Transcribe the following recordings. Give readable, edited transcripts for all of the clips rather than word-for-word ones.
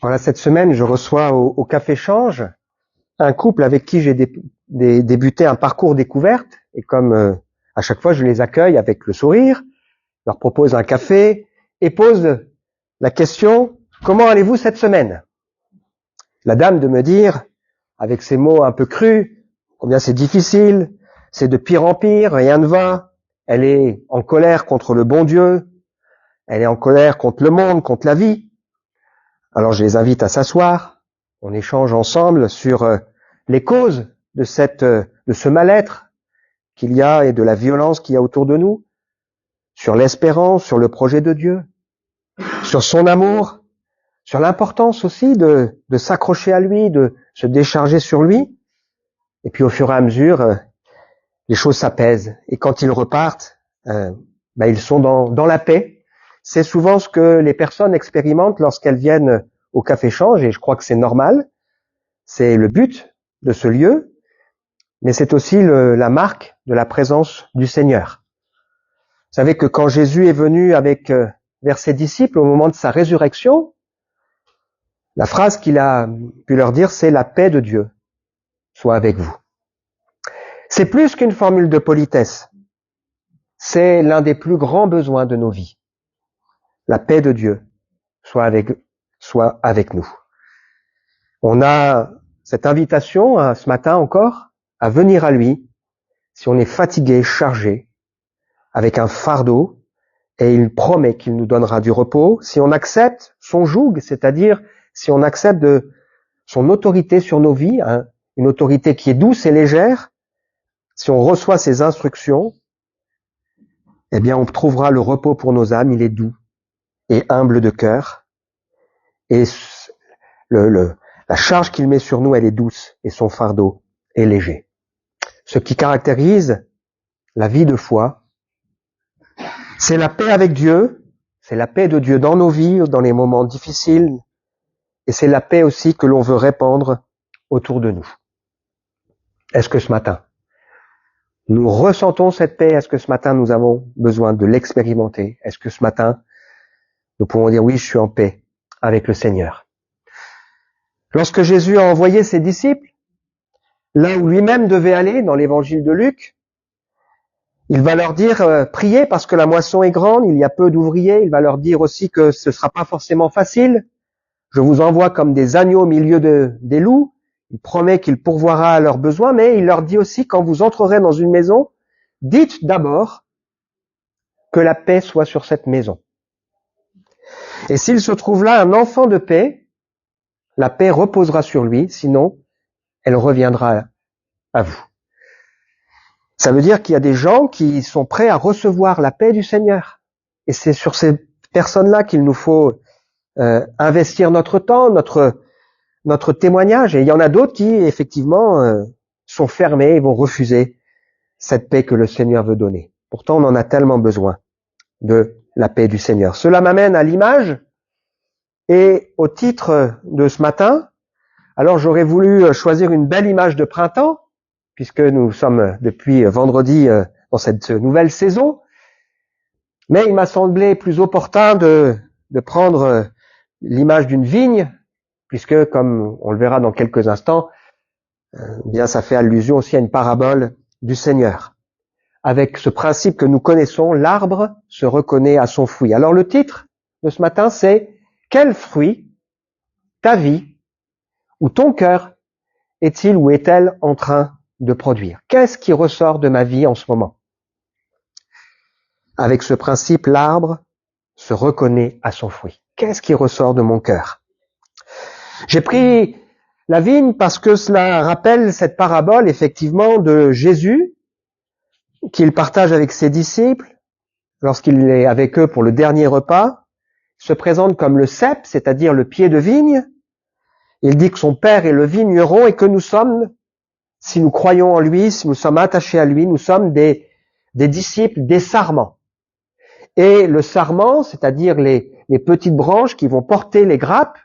Voilà, cette semaine, je reçois au Café Change un couple avec qui j'ai débuté un parcours découverte. Et comme à chaque fois, je les accueille avec le sourire, leur propose un café et pose la question: comment allez-vous cette semaine? La dame de me dire, avec ses mots un peu crus, combien c'est difficile, c'est de pire en pire, rien ne va. Elle est en colère contre le bon Dieu, elle est en colère contre le monde, contre la vie. Alors je les invite à s'asseoir, on échange ensemble sur les causes de ce mal-être qu'il y a et de la violence qu'il y a autour de nous, sur l'espérance, sur le projet de Dieu, sur son amour, sur l'importance aussi de s'accrocher à lui, de se décharger sur lui. Et puis au fur et à mesure, les choses s'apaisent. Et quand ils repartent, ils sont dans la paix. C'est souvent ce que les personnes expérimentent lorsqu'elles viennent au Café Change, et je crois que c'est normal. C'est le but de ce lieu, mais c'est aussi la marque de la présence du Seigneur. Vous savez que quand Jésus est venu vers ses disciples au moment de sa résurrection, la phrase qu'il a pu leur dire, c'est: la paix de Dieu soit avec vous. C'est plus qu'une formule de politesse. C'est l'un des plus grands besoins de nos vies. La paix de Dieu soit avec nous. On a cette invitation, ce matin encore, à venir à lui si on est fatigué, chargé, avec un fardeau, et il promet qu'il nous donnera du repos si on accepte son joug, c'est-à-dire si on accepte son autorité sur nos vies, une autorité qui est douce et légère. Si on reçoit ses instructions, eh bien on trouvera le repos pour nos âmes. Il est doux et humble de cœur, et la charge qu'il met sur nous, elle est douce, et son fardeau est léger. Ce qui caractérise la vie de foi, c'est la paix avec Dieu, c'est la paix de Dieu dans nos vies, dans les moments difficiles, et c'est la paix aussi que l'on veut répandre autour de nous. Est-ce que ce matin, nous ressentons cette paix? Est-ce que ce matin, nous avons besoin de l'expérimenter? Est-ce que ce matin, nous pouvons dire: oui, je suis en paix avec le Seigneur? Lorsque Jésus a envoyé ses disciples, là où lui-même devait aller, dans l'évangile de Luc, il va leur dire: priez parce que la moisson est grande, il y a peu d'ouvriers. Il va leur dire aussi que ce ne sera pas forcément facile. Je vous envoie comme des agneaux au milieu des loups. Il promet qu'il pourvoira à leurs besoins, mais il leur dit aussi: quand vous entrerez dans une maison, dites d'abord que la paix soit sur cette maison. Et s'il se trouve là un enfant de paix, la paix reposera sur lui, sinon elle reviendra à vous. Ça veut dire qu'il y a des gens qui sont prêts à recevoir la paix du Seigneur. Et c'est sur ces personnes-là qu'il nous faut investir notre temps, notre témoignage. Et il y en a d'autres qui, effectivement, sont fermés et vont refuser cette paix que le Seigneur veut donner. Pourtant, on en a tellement besoin de la paix du Seigneur. Cela m'amène à l'image et au titre de ce matin. Alors, j'aurais voulu choisir une belle image de printemps, puisque nous sommes depuis vendredi dans cette nouvelle saison. Mais il m'a semblé plus opportun de prendre l'image d'une vigne, puisque, comme on le verra dans quelques instants, bien ça fait allusion aussi à une parabole du Seigneur, avec ce principe que nous connaissons: l'arbre se reconnaît à son fruit. Alors le titre de ce matin, c'est: quel fruit ta vie ou ton cœur est-il ou est-elle en train de produire? Qu'est-ce qui ressort de ma vie en ce moment? Avec ce principe, l'arbre se reconnaît à son fruit. Qu'est-ce qui ressort de mon cœur? J'ai pris la vigne parce que cela rappelle cette parabole, effectivement, de Jésus, qu'il partage avec ses disciples lorsqu'il est avec eux pour le dernier repas. Il se présente comme le cep, c'est-à-dire le pied de vigne. Il dit que son Père est le vigneron et que nous sommes, si nous croyons en lui, si nous sommes attachés à lui, nous sommes des disciples des sarments. Et le sarment, c'est-à-dire les petites branches qui vont porter les grappes,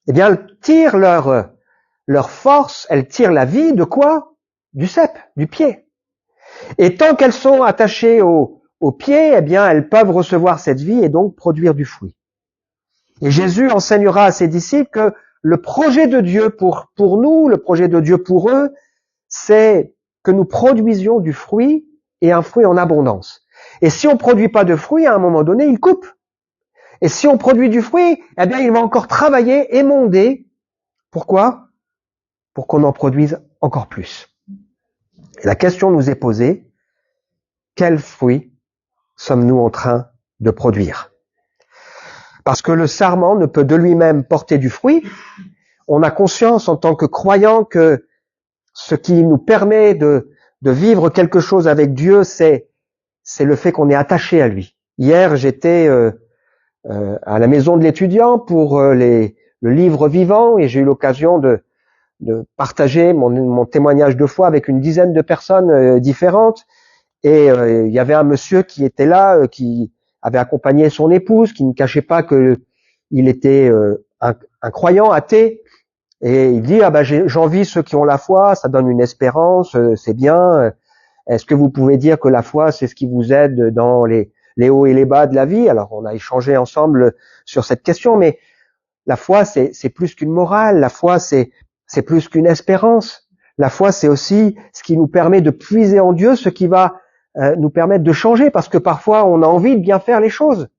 eh bien, elles tirent leur force, elles tirent la vie de quoi? Du cep, du pied. Et tant qu'elles sont attachées au pied, eh bien, elles peuvent recevoir cette vie et donc produire du fruit. Et Jésus enseignera à ses disciples que le projet de Dieu pour nous, le projet de Dieu pour eux, c'est que nous produisions du fruit et un fruit en abondance. Et si on produit pas de fruit, à un moment donné, il coupe. Et si on produit du fruit, eh bien, il va encore travailler, émonder. Pourquoi? Pour qu'on en produise encore plus. Et la question nous est posée, quel fruit sommes-nous en train de produire? Parce que le sarment ne peut de lui-même porter du fruit. On a conscience en tant que croyant que ce qui nous permet de vivre quelque chose avec Dieu, c'est le fait qu'on est attaché à lui. Hier, j'étais à la maison de l'étudiant pour le livre vivant et j'ai eu l'occasion de partager mon témoignage de foi avec une dizaine de personnes différentes. Et il y avait un monsieur qui était là, qui avait accompagné son épouse, qui ne cachait pas que il était un croyant athée. Et il dit, j'envie ceux qui ont la foi, ça donne une espérance, c'est bien. Est-ce que vous pouvez dire que la foi, c'est ce qui vous aide dans les hauts et les bas de la vie? Alors, on a échangé ensemble sur cette question, mais la foi, c'est plus qu'une morale. La foi, c'est plus qu'une espérance. La foi, c'est aussi ce qui nous permet de puiser en Dieu, ce qui va nous permettre de changer, parce que parfois, on a envie de bien faire les choses.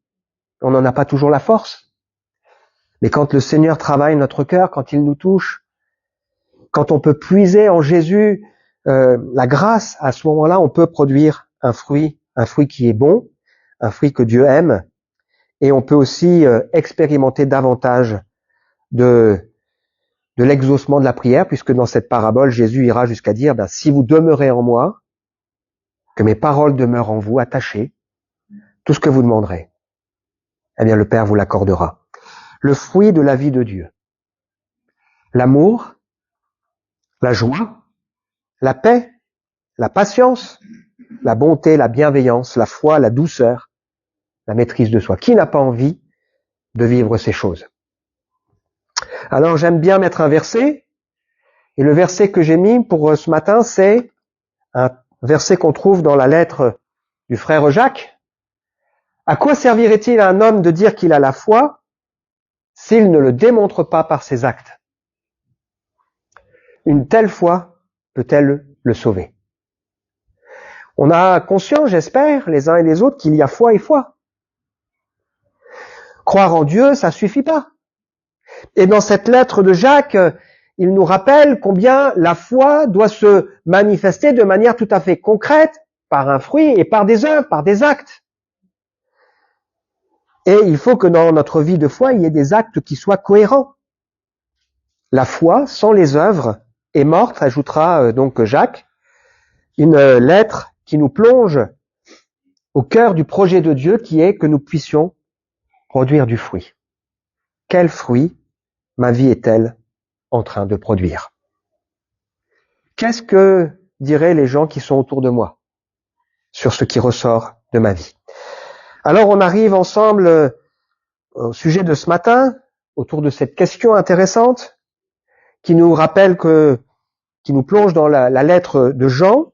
On n'en a pas toujours la force. Mais quand le Seigneur travaille notre cœur, quand il nous touche, quand on peut puiser en Jésus la grâce, à ce moment-là, on peut produire un fruit qui est bon, un fruit que Dieu aime, et on peut aussi expérimenter davantage de l'exaucement de la prière, puisque dans cette parabole, Jésus ira jusqu'à dire, si vous demeurez en moi, que mes paroles demeurent en vous, attachées, tout ce que vous demanderez, eh bien le Père vous l'accordera. Le fruit de la vie de Dieu. L'amour, la joie, la paix, la patience, la bonté, la bienveillance, la foi, la douceur, la maîtrise de soi. Qui n'a pas envie de vivre ces choses? Alors j'aime bien mettre un verset, et le verset que j'ai mis pour ce matin, c'est un verset qu'on trouve dans la lettre du frère Jacques. À quoi servirait-il à un homme de dire qu'il a la foi s'il ne le démontre pas par ses actes? Une telle foi peut-elle le sauver? On a conscience, j'espère, les uns et les autres, qu'il y a foi et foi. Croire en Dieu, ça suffit pas. Et dans cette lettre de Jacques, il nous rappelle combien la foi doit se manifester de manière tout à fait concrète, par un fruit et par des œuvres, par des actes. Et il faut que dans notre vie de foi, il y ait des actes qui soient cohérents. La foi, sans les œuvres, est morte, ajoutera donc Jacques, une lettre qui nous plonge au cœur du projet de Dieu qui est que nous puissions produire du fruit. Quel fruit ma vie est-elle en train de produire? Qu'est-ce que diraient les gens qui sont autour de moi sur ce qui ressort de ma vie? Alors on arrive ensemble au sujet de ce matin, autour de cette question intéressante qui nous rappelle qui nous plonge dans la lettre de Jean,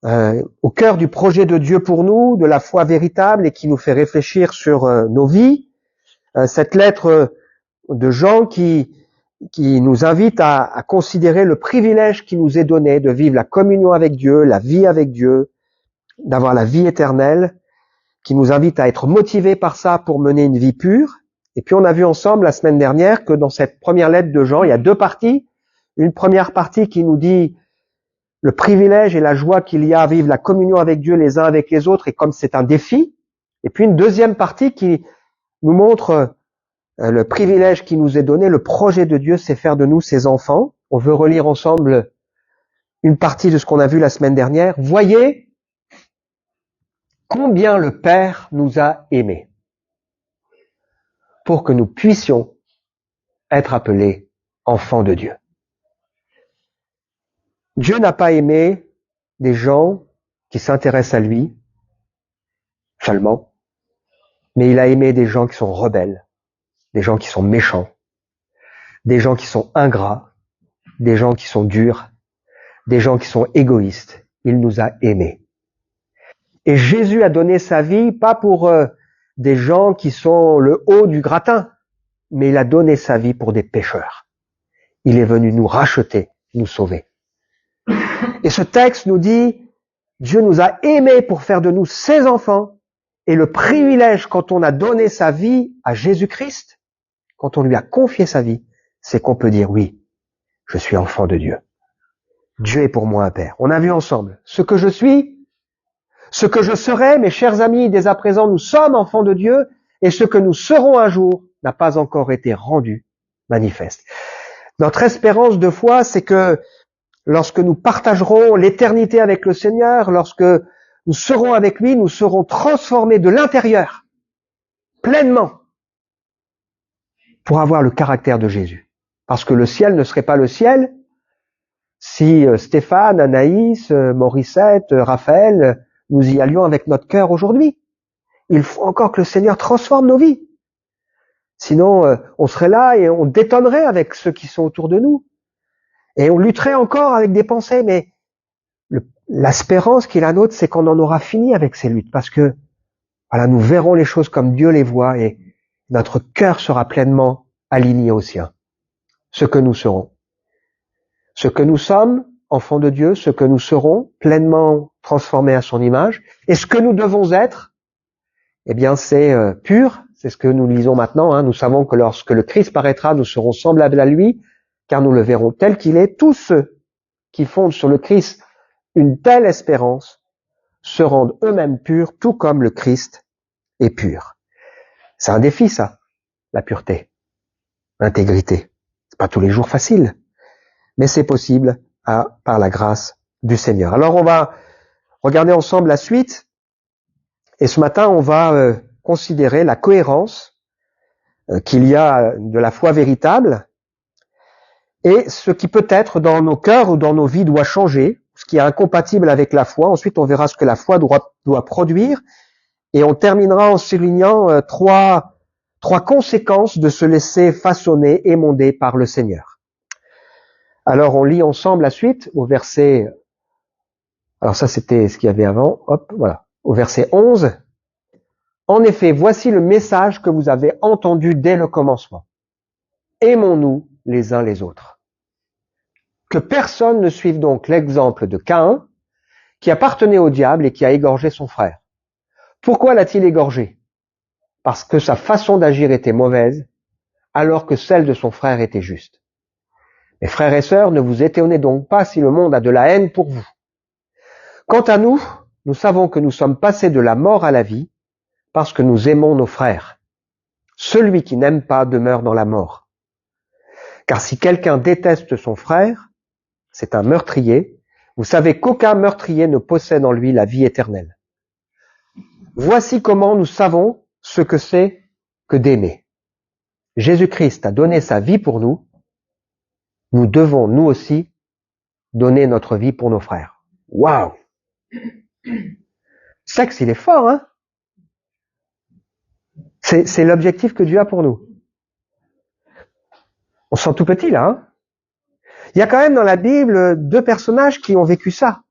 au cœur du projet de Dieu pour nous, de la foi véritable et qui nous fait réfléchir sur nos vies. Cette lettre de Jean qui nous invite à considérer le privilège qui nous est donné de vivre la communion avec Dieu, la vie avec Dieu, d'avoir la vie éternelle, qui nous invite à être motivés par ça pour mener une vie pure. Et puis on a vu ensemble la semaine dernière que dans cette première lettre de Jean, il y a deux parties. Une première partie qui nous dit le privilège et la joie qu'il y a à vivre la communion avec Dieu les uns avec les autres et comme c'est un défi. Et puis une deuxième partie qui nous montre le privilège qui nous est donné, le projet de Dieu, c'est faire de nous ses enfants. On veut relire ensemble une partie de ce qu'on a vu la semaine dernière. Voyez combien le Père nous a aimés pour que nous puissions être appelés enfants de Dieu. Dieu n'a pas aimé des gens qui s'intéressent à lui seulement, mais il a aimé des gens qui sont rebelles, des gens qui sont méchants, des gens qui sont ingrats, des gens qui sont durs, des gens qui sont égoïstes. Il nous a aimés. Et Jésus a donné sa vie pas pour des gens qui sont le haut du gratin, mais il a donné sa vie pour des pécheurs. Il est venu nous racheter, nous sauver. Et ce texte nous dit, Dieu nous a aimés pour faire de nous ses enfants, et le privilège quand on a donné sa vie à Jésus-Christ, quand on lui a confié sa vie, c'est qu'on peut dire oui, je suis enfant de Dieu. Dieu est pour moi un Père. On a vu ensemble ce que je suis, ce que je serai, mes chers amis, dès à présent nous sommes enfants de Dieu, et ce que nous serons un jour n'a pas encore été rendu manifeste. Notre espérance de foi, c'est que lorsque nous partagerons l'éternité avec le Seigneur, lorsque nous serons avec lui, nous serons transformés de l'intérieur, pleinement, pour avoir le caractère de Jésus. Parce que le ciel ne serait pas le ciel si Stéphane, Anaïs, Morissette, Raphaël, nous y allions avec notre cœur aujourd'hui. Il faut encore que le Seigneur transforme nos vies. Sinon, on serait là et on détonnerait avec ceux qui sont autour de nous. Et on lutterait encore avec des pensées, mais l'espérance qui est la nôtre, c'est qu'on en aura fini avec ces luttes, parce que voilà, nous verrons les choses comme Dieu les voit et notre cœur sera pleinement aligné au sien. Ce que nous serons. Ce que nous sommes, enfants de Dieu, ce que nous serons, pleinement transformés à son image, et ce que nous devons être, eh bien c'est pur, c'est ce que nous lisons maintenant, Nous savons que lorsque le Christ paraîtra, nous serons semblables à lui, car nous le verrons tel qu'il est. Tous ceux qui fondent sur le Christ une telle espérance se rendent eux-mêmes purs, tout comme le Christ est pur. C'est un défi, ça, la pureté, l'intégrité. C'est pas tous les jours facile, mais c'est possible par la grâce du Seigneur. Alors on va regarder ensemble la suite, et ce matin on va considérer la cohérence qu'il y a de la foi véritable, et ce qui peut-être dans nos cœurs ou dans nos vies doit changer, ce qui est incompatible avec la foi. Ensuite, on verra ce que la foi doit produire. Et on terminera en soulignant trois conséquences de se laisser façonner, émonder par le Seigneur. Alors, on lit ensemble la suite au verset... Alors ça, c'était ce qu'il y avait avant. Hop, voilà. Au verset 11. En effet, voici le message que vous avez entendu dès le commencement. Aimons-nous les uns les autres. Que personne ne suive donc l'exemple de Caïn, qui appartenait au diable et qui a égorgé son frère. Pourquoi l'a-t-il égorgé? Parce que sa façon d'agir était mauvaise, alors que celle de son frère était juste. Mes frères et sœurs, ne vous étonnez donc pas si le monde a de la haine pour vous. Quant à nous, nous savons que nous sommes passés de la mort à la vie, parce que nous aimons nos frères. Celui qui n'aime pas demeure dans la mort. Car si quelqu'un déteste son frère, c'est un meurtrier. Vous savez qu'aucun meurtrier ne possède en lui la vie éternelle. Voici comment nous savons ce que c'est que d'aimer. Jésus-Christ a donné sa vie pour nous. Nous devons, nous aussi, donner notre vie pour nos frères. Waouh! Sexe, il est fort, hein? C'est l'objectif que Dieu a pour nous. On se sent tout petit, là, hein? Il y a quand même dans la Bible 2 personnages qui ont vécu ça.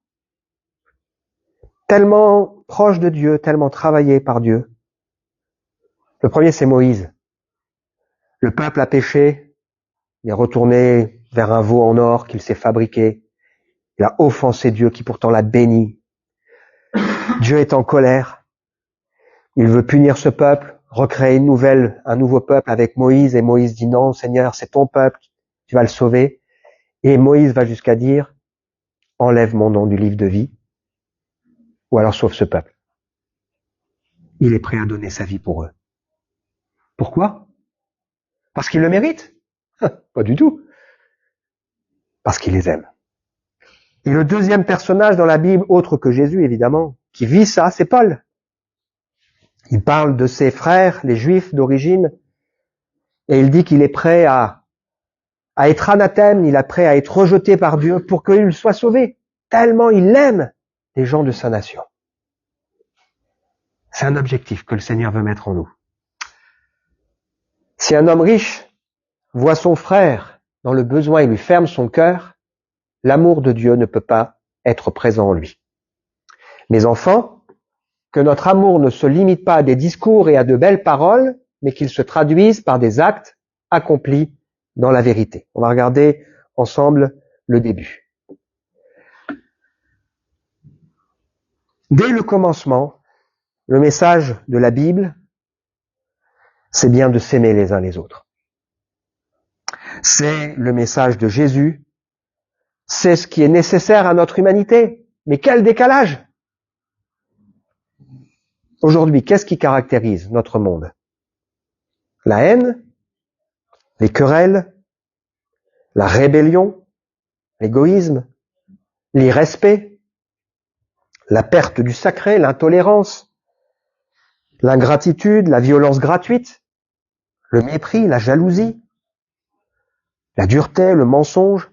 Tellement proches de Dieu, tellement travaillés par Dieu. Le premier, c'est Moïse. Le peuple a péché, il est retourné vers un veau en or qu'il s'est fabriqué. Il a offensé Dieu qui pourtant l'a béni. Dieu est en colère. Il veut punir ce peuple, recréer un nouveau peuple avec Moïse, et Moïse dit non, Seigneur, c'est ton peuple, tu vas le sauver. Et Moïse va jusqu'à dire, enlève mon nom du livre de vie, ou alors sauve ce peuple. Il est prêt à donner sa vie pour eux. Pourquoi? Parce qu'il le mérite? Pas du tout. Parce qu'il les aime. Et le deuxième personnage dans la Bible, autre que Jésus évidemment, qui vit ça, c'est Paul. Il parle de ses frères, les Juifs d'origine, et il dit qu'il est prêt à être anathème, il est prêt à être rejeté par Dieu pour qu'il soit sauvé. Tellement il aime les gens de sa nation. C'est un objectif que le Seigneur veut mettre en nous. Si un homme riche voit son frère dans le besoin et lui ferme son cœur, l'amour de Dieu ne peut pas être présent en lui. Mes enfants, que notre amour ne se limite pas à des discours et à de belles paroles, mais qu'il se traduise par des actes accompli dans la vérité. On va regarder ensemble le début. Dès le commencement, le message de la Bible, c'est bien de s'aimer les uns les autres. C'est le message de Jésus. C'est ce qui est nécessaire à notre humanité. Mais quel décalage! Aujourd'hui, qu'est-ce qui caractérise notre monde? La haine, les querelles, la rébellion, l'égoïsme, l'irrespect, la perte du sacré, l'intolérance, l'ingratitude, la violence gratuite, le mépris, la jalousie, la dureté, le mensonge,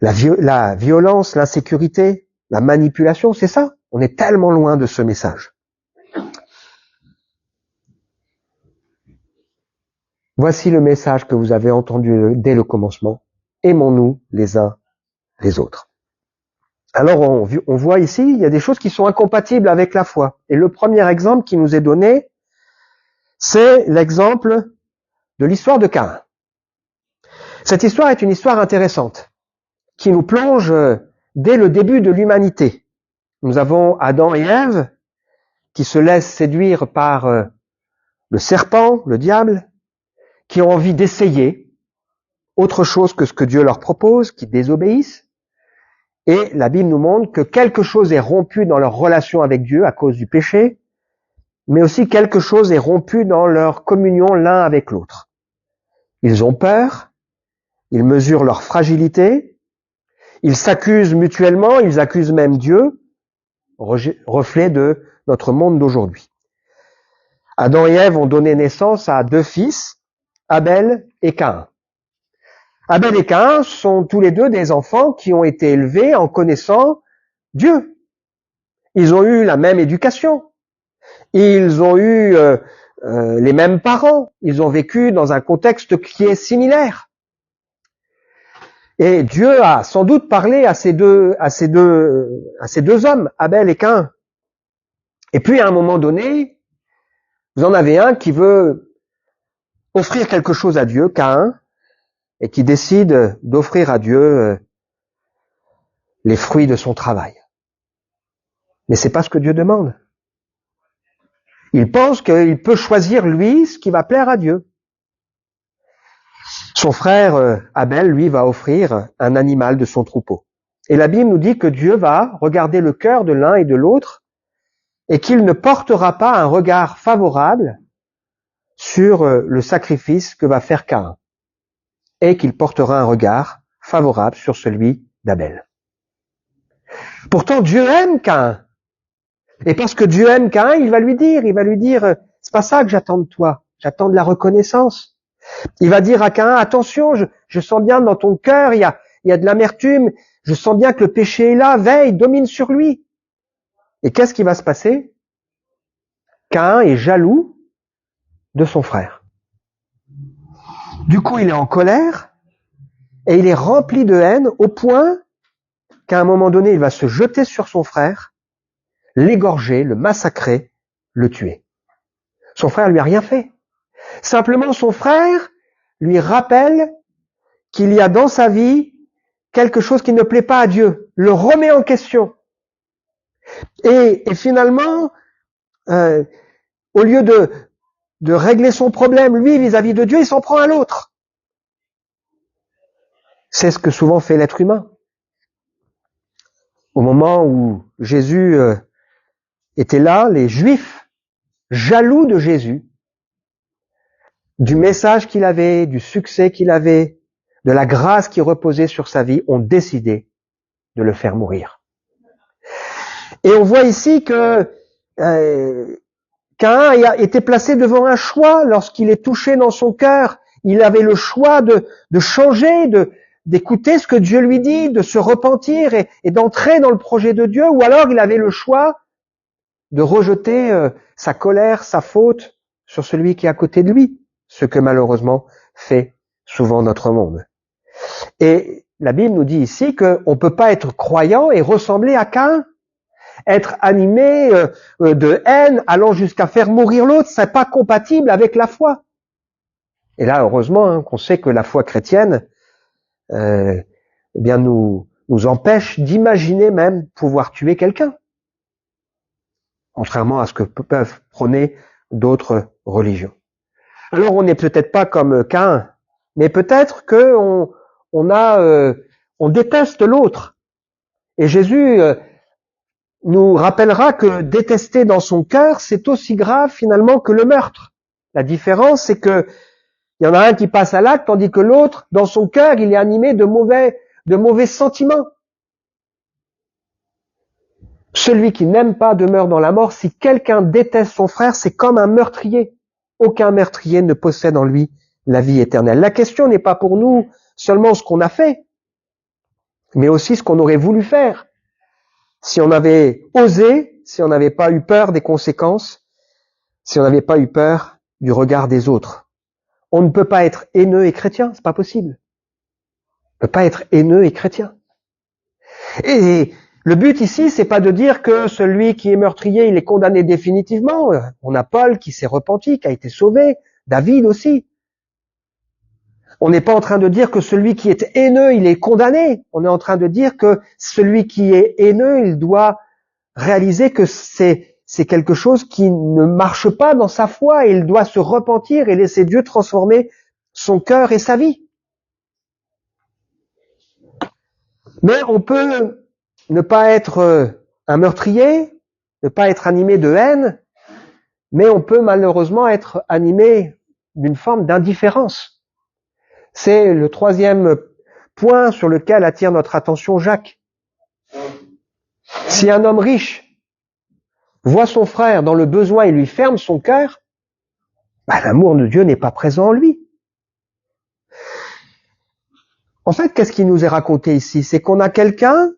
la violence, l'insécurité, la manipulation, c'est ça. On est tellement loin de ce message. Voici le message que vous avez entendu dès le commencement. Aimons-nous les uns les autres. Alors on voit ici, il y a des choses qui sont incompatibles avec la foi. Et le premier exemple qui nous est donné, c'est l'exemple de l'histoire de Caïn. Cette histoire est une histoire intéressante, qui nous plonge dès le début de l'humanité. Nous avons Adam et Ève qui se laissent séduire par le serpent, le diable, qui ont envie d'essayer autre chose que ce que Dieu leur propose, qui désobéissent. Et la Bible nous montre que quelque chose est rompu dans leur relation avec Dieu à cause du péché, mais aussi quelque chose est rompu dans leur communion l'un avec l'autre. Ils ont peur, ils mesurent leur fragilité, ils s'accusent mutuellement, ils accusent même Dieu, reflet de notre monde d'aujourd'hui. Adam et Ève ont donné naissance à 2 fils, Abel et Caïn. Abel et Caïn sont tous les deux des enfants qui ont été élevés en connaissant Dieu. Ils ont eu la même éducation. Ils ont eu les mêmes parents. Ils ont vécu dans un contexte qui est similaire. Et Dieu a sans doute parlé à ces deux hommes, Abel et Caïn. Et puis à un moment donné, vous en avez un qui veut offrir quelque chose à Dieu, Caïn, et qui décide d'offrir à Dieu les fruits de son travail. Mais c'est pas ce que Dieu demande. Il pense qu'il peut choisir lui ce qui va plaire à Dieu. Son frère Abel, lui, va offrir un animal de son troupeau. Et la Bible nous dit que Dieu va regarder le cœur de l'un et de l'autre et qu'il ne portera pas un regard favorable sur le sacrifice que va faire Caïn, et qu'il portera un regard favorable sur celui d'Abel. Pourtant, Dieu aime Caïn. Et parce que Dieu aime Caïn, il va lui dire, c'est pas ça que j'attends de toi, j'attends de la reconnaissance. Il va dire à Caïn, attention, je sens bien dans ton cœur, il y a de l'amertume, je sens bien que le péché est là, veille, domine sur lui. Et qu'est-ce qui va se passer? Caïn est jaloux de son frère. Du coup, il est en colère et il est rempli de haine au point qu'à un moment donné, il va se jeter sur son frère, l'égorger, le massacrer, le tuer. Son frère lui a rien fait. Simplement, son frère lui rappelle qu'il y a dans sa vie quelque chose qui ne plaît pas à Dieu, le remet en question. Et finalement, au lieu de régler son problème, lui, vis-à-vis de Dieu, il s'en prend à l'autre. C'est ce que souvent fait l'être humain. Au moment où Jésus était là, les Juifs, jaloux de Jésus, du message qu'il avait, du succès qu'il avait, de la grâce qui reposait sur sa vie, ont décidé de le faire mourir. Et on voit ici que Caïn a été placé devant un choix lorsqu'il est touché dans son cœur. Il avait le choix de changer, d'écouter ce que Dieu lui dit, de se repentir et d'entrer dans le projet de Dieu, ou alors il avait le choix de rejeter sa colère, sa faute sur celui qui est à côté de lui, ce que malheureusement fait souvent notre monde. Et la Bible nous dit ici qu'on ne peut pas être croyant et ressembler à Caïn. Être animé de haine, allant jusqu'à faire mourir l'autre, c'est pas compatible avec la foi. Et là, heureusement, qu'on sait que la foi chrétienne, eh bien, nous empêche d'imaginer même pouvoir tuer quelqu'un, contrairement à ce que peuvent prôner d'autres religions. Alors, on n'est peut-être pas comme Caïn, mais peut-être que on déteste l'autre. Et Jésus nous rappellera que détester dans son cœur, c'est aussi grave finalement que le meurtre. La différence, c'est que il y en a un qui passe à l'acte, tandis que l'autre, dans son cœur, il est animé de mauvais sentiments. Celui qui n'aime pas demeure dans la mort. Si quelqu'un déteste son frère, c'est comme un meurtrier. Aucun meurtrier ne possède en lui la vie éternelle. La question n'est pas pour nous seulement ce qu'on a fait, mais aussi ce qu'on aurait voulu faire. Si on avait osé, si on n'avait pas eu peur des conséquences, si on n'avait pas eu peur du regard des autres. On ne peut pas être haineux et chrétien, c'est pas possible. On ne peut pas être haineux et chrétien. Et le but ici, c'est pas de dire que celui qui est meurtrier, il est condamné définitivement. On a Paul qui s'est repenti, qui a été sauvé, David aussi. On n'est pas en train de dire que celui qui est haineux, il est condamné. On est en train de dire que celui qui est haineux, il doit réaliser que c'est quelque chose qui ne marche pas dans sa foi et il doit se repentir et laisser Dieu transformer son cœur et sa vie. Mais on peut ne pas être un meurtrier, ne pas être animé de haine, mais on peut malheureusement être animé d'une forme d'indifférence. C'est le troisième point sur lequel attire notre attention Jacques. Si un homme riche voit son frère dans le besoin et lui ferme son cœur, l'amour de Dieu n'est pas présent en lui. En fait, qu'est-ce qui nous est raconté ici? C'est qu'on a quelqu'un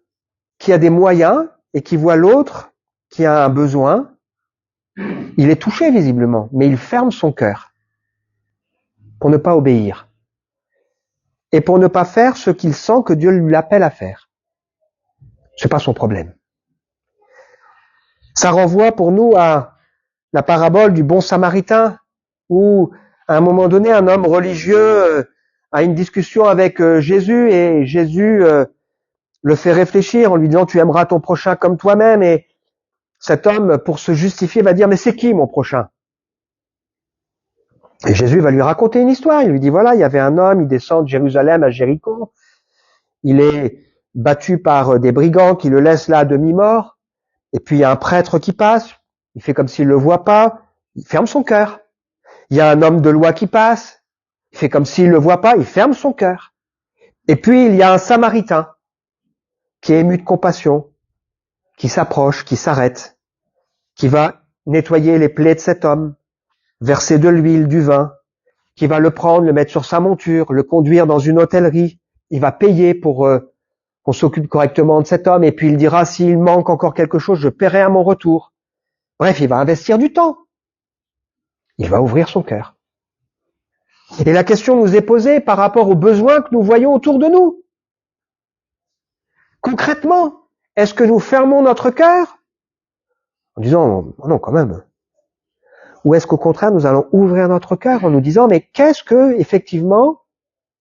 qui a des moyens et qui voit l'autre qui a un besoin. Il est touché visiblement, mais il ferme son cœur pour ne pas obéir et pour ne pas faire ce qu'il sent que Dieu lui appelle à faire. C'est pas son problème. Ça renvoie pour nous à la parabole du bon samaritain où, à un moment donné, un homme religieux a une discussion avec Jésus et Jésus le fait réfléchir en lui disant « Tu aimeras ton prochain comme toi-même » et cet homme, pour se justifier, va dire « Mais c'est qui mon prochain ?» Et Jésus va lui raconter une histoire. Il lui dit « Voilà, il y avait un homme, il descend de Jérusalem à Jéricho. Il est battu par des brigands qui le laissent là à demi-mort. Et puis il y a un prêtre qui passe. Il fait comme s'il ne le voit pas. Il ferme son cœur. Il y a un homme de loi qui passe. Il fait comme s'il ne le voit pas. Il ferme son cœur. Et puis il y a un samaritain qui est ému de compassion, qui s'approche, qui s'arrête, qui va nettoyer les plaies de cet homme, verser de l'huile, du vin, qui va le prendre, le mettre sur sa monture, le conduire dans une hôtellerie. Il va payer pour qu'on s'occupe correctement de cet homme, et puis il dira, s'il manque encore quelque chose, je paierai à mon retour. Bref, il va investir du temps. Il va ouvrir son cœur. Et la question nous est posée par rapport aux besoins que nous voyons autour de nous. Concrètement, est-ce que nous fermons notre cœur en disant « non, quand même ». Ou est-ce qu'au contraire, nous allons ouvrir notre cœur en nous disant « mais qu'est-ce que, effectivement,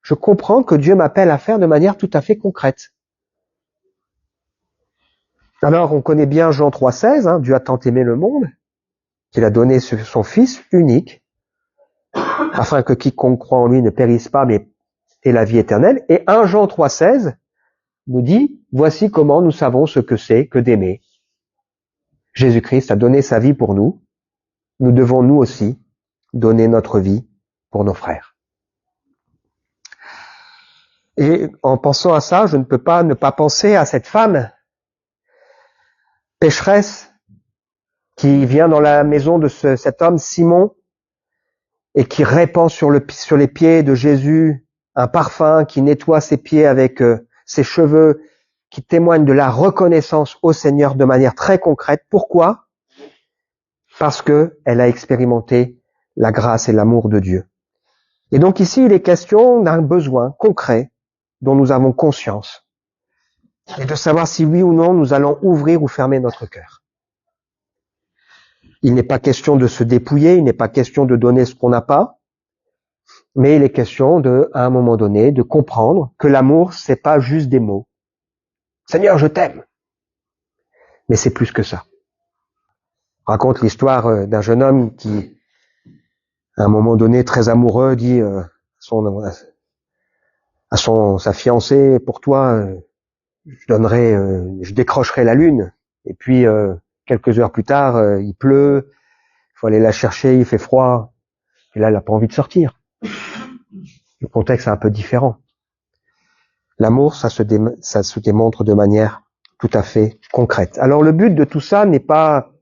je comprends que Dieu m'appelle à faire de manière tout à fait concrète ». Alors, on connaît bien Jean 3,16, Dieu a tant aimé le monde qu'il a donné son Fils unique, afin que quiconque croit en lui ne périsse pas, mais ait la vie éternelle. Et 1 Jean 3,16 nous dit, voici comment nous savons ce que c'est que d'aimer. Jésus-Christ a donné sa vie pour nous. Nous devons nous aussi donner notre vie pour nos frères. Et en pensant à ça, je ne peux pas ne pas penser à cette femme pécheresse qui vient dans la maison de cet homme Simon et qui répand sur les pieds de Jésus un parfum, qui nettoie ses pieds avec ses cheveux, qui témoigne de la reconnaissance au Seigneur de manière très concrète. Pourquoi ? Parce que elle a expérimenté la grâce et l'amour de Dieu. Et donc ici, il est question d'un besoin concret dont nous avons conscience et de savoir si oui ou non nous allons ouvrir ou fermer notre cœur. Il n'est pas question de se dépouiller, il n'est pas question de donner ce qu'on n'a pas, mais il est question à un moment donné, de comprendre que l'amour, c'est pas juste des mots. Seigneur, je t'aime. Mais c'est plus que ça. On raconte l'histoire d'un jeune homme qui, à un moment donné, très amoureux, dit à sa fiancée, pour toi, je décrocherai la lune. Et puis, quelques heures plus tard, il pleut, il faut aller la chercher, il fait froid. Et là, elle n'a pas envie de sortir. Le contexte est un peu différent. L'amour, ça se démontre de manière tout à fait concrète. Alors, le but de tout ça n'est pas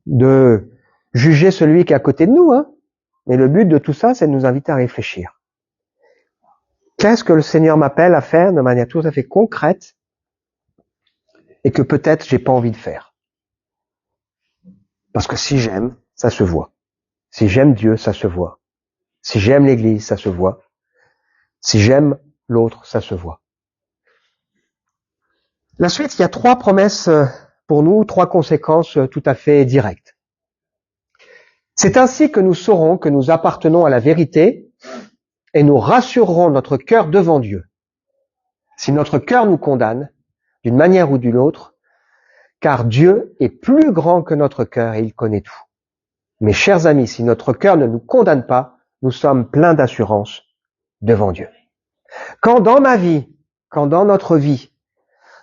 de juger celui qui est à côté de nous, hein, mais le but de tout ça, c'est de nous inviter à réfléchir. Qu'est-ce que le Seigneur m'appelle à faire de manière tout à fait concrète et que peut-être j'ai pas envie de faire? Parce que si j'aime, ça se voit. Si j'aime Dieu, ça se voit. Si j'aime l'Église, ça se voit. Si j'aime l'autre, ça se voit. La suite, il y a 3 promesses pour nous, 3 conséquences tout à fait directes. C'est ainsi que nous saurons que nous appartenons à la vérité et nous rassurerons notre cœur devant Dieu. Si notre cœur nous condamne, d'une manière ou d'une autre, car Dieu est plus grand que notre cœur et il connaît tout. Mes chers amis, si notre cœur ne nous condamne pas, nous sommes pleins d'assurance devant Dieu. Quand dans ma vie, quand dans notre vie,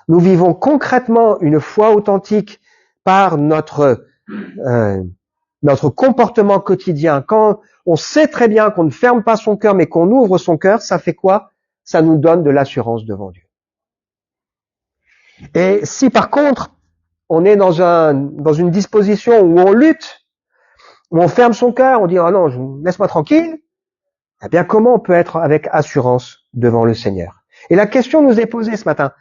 nous vivons concrètement une foi authentique par notre comportement quotidien, quand on sait très bien qu'on ne ferme pas son cœur mais qu'on ouvre son cœur, ça fait quoi? Ça nous donne de l'assurance devant Dieu. Et si par contre, on est dans une disposition où on lutte, où on ferme son cœur, on dit « Ah non, laisse-moi tranquille », eh bien comment on peut être avec assurance devant le Seigneur? Et la question nous est posée ce matin,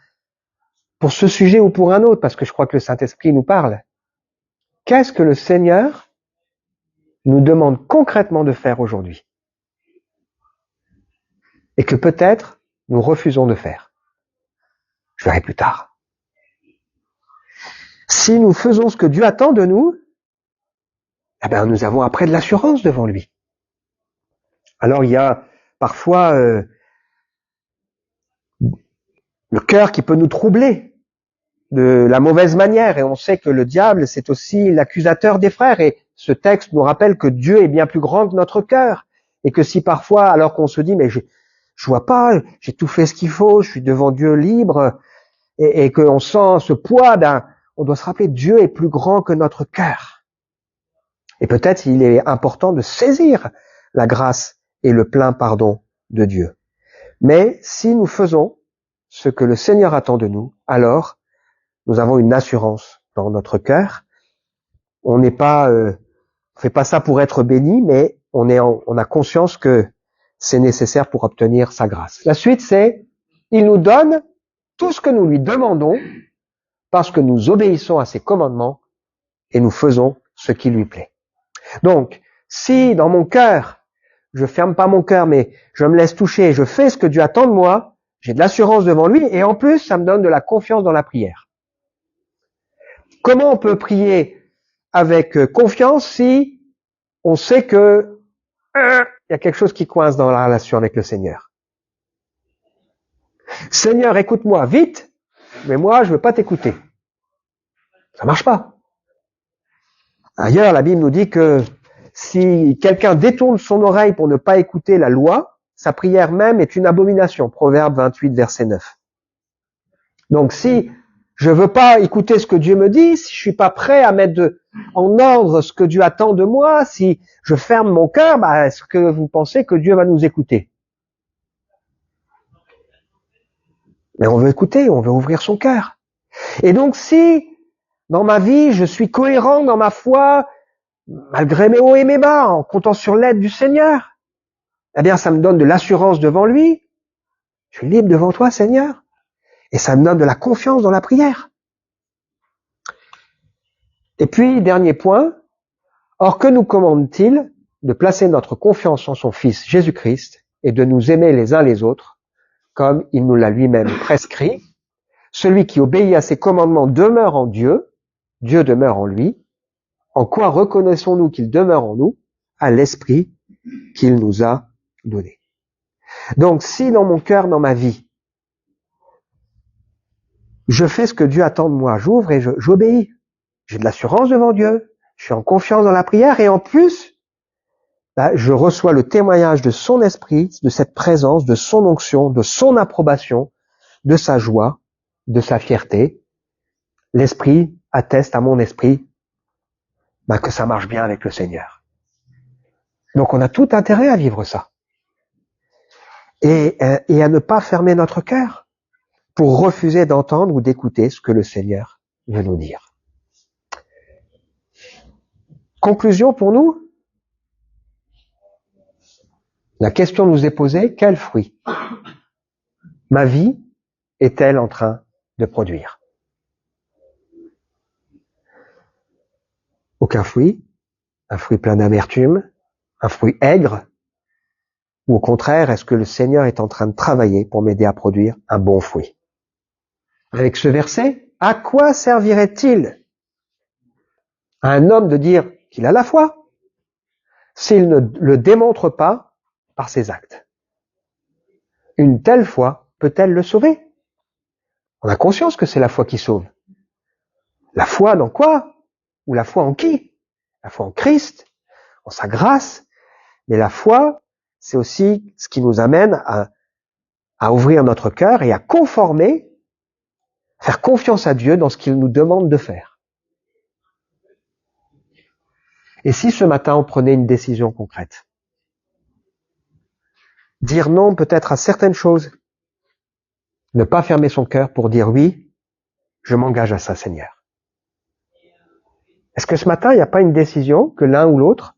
pour ce sujet ou pour un autre, parce que je crois que le Saint-Esprit nous parle. Qu'est-ce que le Seigneur nous demande concrètement de faire aujourd'hui? Et que peut-être nous refusons de faire. Je verrai plus tard. Si nous faisons ce que Dieu attend de nous, eh bien nous avons après de l'assurance devant lui. Alors il y a parfois le cœur qui peut nous troubler de la mauvaise manière, et on sait que le diable, c'est aussi l'accusateur des frères, et ce texte nous rappelle que Dieu est bien plus grand que notre cœur, et que si parfois, alors qu'on se dit, mais je vois pas, j'ai tout fait ce qu'il faut, je suis devant Dieu libre, et qu'on sent ce poids on doit se rappeler, Dieu est plus grand que notre cœur. Et peut-être il est important de saisir la grâce et le plein pardon de Dieu. Mais si nous faisons ce que le Seigneur attend de nous, alors nous avons une assurance dans notre cœur. On n'est pas, on fait pas ça pour être béni, mais on a conscience que c'est nécessaire pour obtenir sa grâce. La suite, c'est, il nous donne tout ce que nous lui demandons parce que nous obéissons à ses commandements et nous faisons ce qui lui plaît. Donc, si dans mon cœur, je ferme pas mon cœur, mais je me laisse toucher, je fais ce que Dieu attend de moi, j'ai de l'assurance devant lui, et en plus, ça me donne de la confiance dans la prière. Comment on peut prier avec confiance si on sait que il y a quelque chose qui coince dans la relation avec le Seigneur? Seigneur, écoute-moi vite, mais moi, je veux pas t'écouter. Ça marche pas. Ailleurs, la Bible nous dit que si quelqu'un détourne son oreille pour ne pas écouter la loi, sa prière même est une abomination. Proverbe 28, verset 9. Donc si je veux pas écouter ce que Dieu me dit, si je suis pas prêt à mettre en ordre ce que Dieu attend de moi, si je ferme mon cœur, est-ce que vous pensez que Dieu va nous écouter? Mais on veut écouter, on veut ouvrir son cœur. Et donc si, dans ma vie, je suis cohérent dans ma foi, malgré mes hauts et mes bas, en comptant sur l'aide du Seigneur, eh bien ça me donne de l'assurance devant lui. Je suis libre devant toi, Seigneur. Et ça me donne de la confiance dans la prière. Et puis, dernier point, or que nous commande-t-il? De placer notre confiance en son Fils Jésus-Christ et de nous aimer les uns les autres, comme il nous l'a lui-même prescrit. Celui qui obéit à ses commandements demeure en Dieu, Dieu demeure en lui. En quoi reconnaissons-nous qu'il demeure en nous? À l'Esprit qu'il nous a donner. Donc, si dans mon cœur, dans ma vie, je fais ce que Dieu attend de moi, j'ouvre et j'obéis. J'ai de l'assurance devant Dieu, je suis en confiance dans la prière et en plus, je reçois le témoignage de son esprit, de cette présence, de son onction, de son approbation, de sa joie, de sa fierté. L'esprit atteste à mon esprit que ça marche bien avec le Seigneur. Donc on a tout intérêt à vivre ça. Et à ne pas fermer notre cœur pour refuser d'entendre ou d'écouter ce que le Seigneur veut nous dire. Conclusion pour nous. La question nous est posée, quel fruit ma vie est-elle en train de produire? Aucun fruit, un fruit plein d'amertume, un fruit aigre, ou au contraire, est-ce que le Seigneur est en train de travailler pour m'aider à produire un bon fruit? Avec ce verset, à quoi servirait-il à un homme de dire qu'il a la foi s'il ne le démontre pas par ses actes? Une telle foi peut-elle le sauver? On a conscience que c'est la foi qui sauve. La foi dans quoi? Ou la foi en qui? La foi en Christ, en sa grâce. Mais la foi, c'est aussi ce qui nous amène à ouvrir notre cœur et à conformer, faire confiance à Dieu dans ce qu'il nous demande de faire. Et si ce matin on prenait une décision concrète? Dire non peut-être à certaines choses. Ne pas fermer son cœur pour dire oui, je m'engage à ça, Seigneur. Est-ce que ce matin, il n'y a pas une décision que l'un ou l'autre,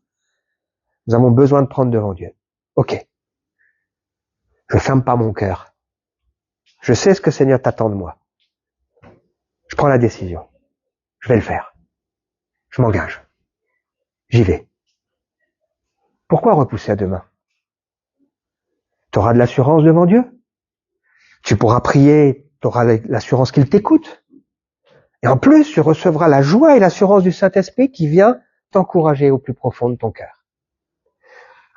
nous avons besoin de prendre devant Dieu? Ok. Je ferme pas mon cœur. Je sais ce que Seigneur t'attend de moi. Je prends la décision. Je vais le faire. Je m'engage. J'y vais. Pourquoi repousser à demain? Tu auras de l'assurance devant Dieu. Tu pourras prier, tu auras l'assurance qu'il t'écoute. Et en plus, tu recevras la joie et l'assurance du Saint-Esprit qui vient t'encourager au plus profond de ton cœur.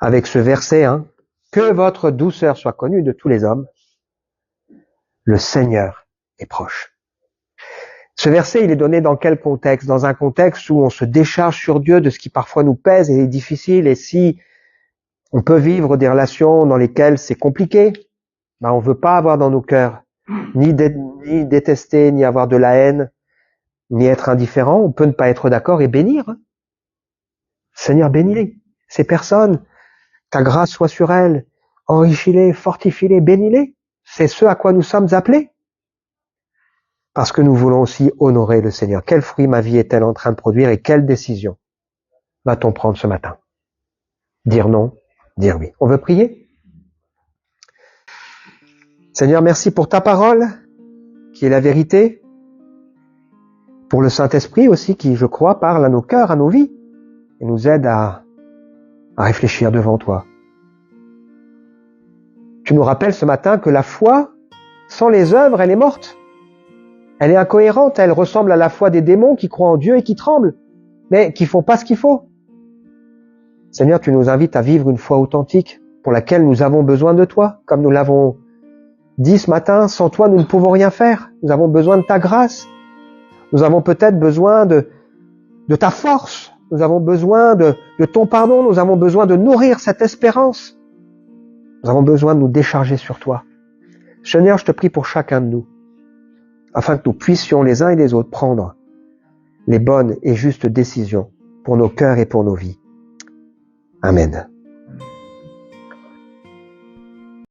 Avec ce verset, que votre douceur soit connue de tous les hommes, le Seigneur est proche. Ce verset, il est donné dans quel contexte? Dans un contexte où on se décharge sur Dieu de ce qui parfois nous pèse et est difficile, et si on peut vivre des relations dans lesquelles c'est compliqué, on veut pas avoir dans nos cœurs ni détester, ni avoir de la haine, ni être indifférent. On peut ne pas être d'accord et bénir. Seigneur, bénis-les. Ces personnes, ta grâce soit sur elles, enrichis-les, fortifie-les, bénis-les. C'est ce à quoi nous sommes appelés. Parce que nous voulons aussi honorer le Seigneur. Quel fruit ma vie est-elle en train de produire et quelle décision va-t-on prendre ce matin? Dire non, dire oui. On veut prier? Seigneur, merci pour ta parole, qui est la vérité, pour le Saint-Esprit aussi, qui, je crois, parle à nos cœurs, à nos vies, et nous aide à réfléchir devant toi. Tu nous rappelles ce matin que la foi, sans les œuvres, elle est morte. Elle est incohérente, elle ressemble à la foi des démons qui croient en Dieu et qui tremblent, mais qui font pas ce qu'il faut. Seigneur, tu nous invites à vivre une foi authentique pour laquelle nous avons besoin de toi, comme nous l'avons dit ce matin, sans toi nous ne pouvons rien faire. Nous avons besoin de ta grâce. Nous avons peut-être besoin de ta force. Nous avons besoin de ton pardon. Nous avons besoin de nourrir cette espérance. Nous avons besoin de nous décharger sur toi. Seigneur, je te prie pour chacun de nous, afin que nous puissions les uns et les autres prendre les bonnes et justes décisions pour nos cœurs et pour nos vies. Amen.